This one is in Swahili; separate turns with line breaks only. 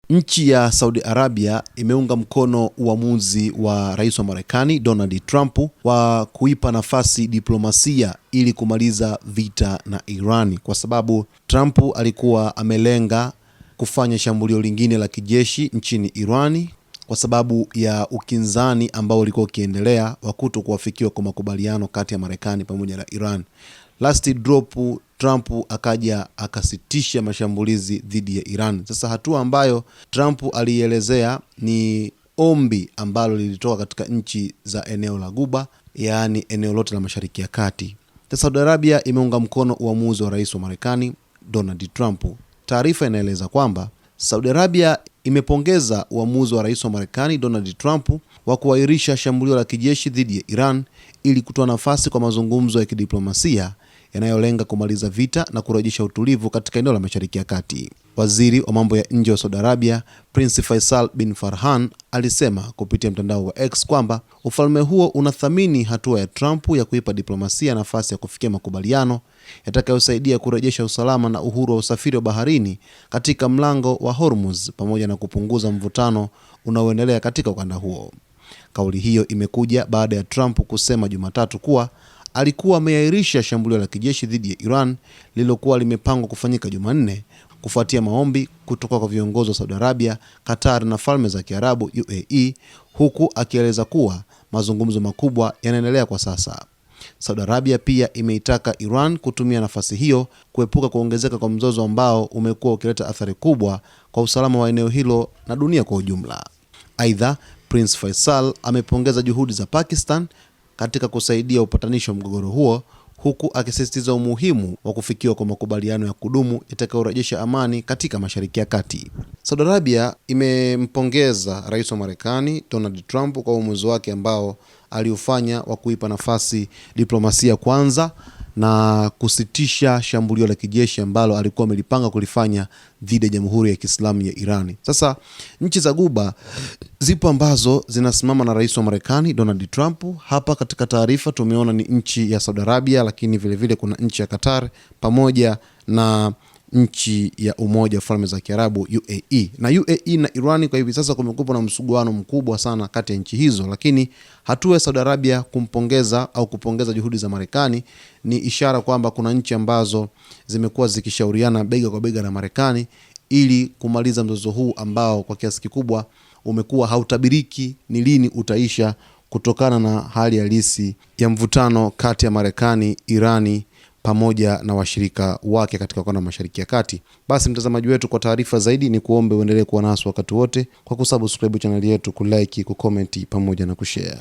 Nchi ya Saudi Arabia imeunga mkono uamuzi wa rais wa Marekani Donald Trump wa kuipa nafasi diplomasia ili kumaliza vita na Iran, kwa sababu Trump alikuwa amelenga kufanya shambulio lingine la kijeshi nchini Iran kwa sababu ya ukinzani ambao ulikuwa ukiendelea wa kutokuafikiwa kwa makubaliano kati ya Marekani pamoja na Iran. Last drop Trump akaja akasitisha mashambulizi dhidi ya Iran. Sasa hatua ambayo Trump alielezea ni ombi ambalo lilitoka katika nchi za eneo la Ghuba, yaani eneo lote la Mashariki ya Kati. Saudi Arabia imeunga mkono uamuzi wa rais wa Marekani Donald Trump. Taarifa inaeleza kwamba Saudi Arabia imepongeza uamuzi wa rais wa Marekani Donald Trump wa kuahirisha shambulio la kijeshi dhidi ya Iran ili kutoa nafasi kwa mazungumzo ya kidiplomasia yanayolenga kumaliza vita na kurejesha utulivu katika eneo la Mashariki ya Kati. Waziri wa mambo ya nje wa Saudi Arabia, Prince Faisal bin Farhan, alisema kupitia mtandao wa X kwamba ufalme huo unathamini hatua ya Trump ya kuipa diplomasia nafasi ya kufikia makubaliano yatakayosaidia kurejesha usalama na uhuru wa usafiri wa baharini katika mlango wa Hormuz pamoja na kupunguza mvutano unaoendelea katika ukanda huo. Kauli hiyo imekuja baada ya Trump kusema Jumatatu kuwa alikuwa ameahirisha shambulio la kijeshi dhidi ya Iran lililokuwa limepangwa kufanyika Jumanne kufuatia maombi kutoka kwa viongozi wa Saudi Arabia, Qatar na Falme za Kiarabu UAE, huku akieleza kuwa mazungumzo makubwa yanaendelea kwa sasa. Saudi Arabia pia imeitaka Iran kutumia nafasi hiyo kuepuka kuongezeka kwa mzozo ambao umekuwa ukileta athari kubwa kwa usalama wa eneo hilo na dunia kwa ujumla. Aidha, Prince Faisal amepongeza juhudi za Pakistan katika kusaidia upatanisho wa mgogoro huo, huku akisisitiza umuhimu wa kufikiwa kwa makubaliano ya kudumu yatakayorejesha amani katika Mashariki ya Kati. Saudi Arabia imempongeza rais wa Marekani Donald Trump kwa uamuzi wake ambao aliufanya wa kuipa nafasi diplomasia kwanza na kusitisha shambulio la kijeshi ambalo alikuwa amelipanga kulifanya dhidi ya Jamhuri ya Kiislamu ya Iran. Sasa nchi za Ghuba zipo ambazo zinasimama na rais wa Marekani Donald Trump. Hapa katika taarifa tumeona ni nchi ya Saudi Arabia, lakini vile vile kuna nchi ya Qatar pamoja na nchi ya Umoja wa Falme za Kiarabu UAE. Na UAE na Iran kwa hivi sasa kumekuwa na msuguano mkubwa sana kati ya nchi hizo, lakini hatua ya Saudi Arabia kumpongeza au kupongeza juhudi za Marekani ni ishara kwamba kuna nchi ambazo zimekuwa zikishauriana bega kwa bega na Marekani ili kumaliza mzozo huu ambao kwa kiasi kikubwa umekuwa hautabiriki ni lini utaisha kutokana na hali halisi ya mvutano kati ya Marekani, Irani pamoja na washirika wake katika ukanda wa Mashariki ya Kati. Basi mtazamaji wetu, kwa taarifa zaidi ni kuombe uendelee kuwa nasi wakati wote kwa kusubscribe channel yetu, kulike, kucomment pamoja na kushare.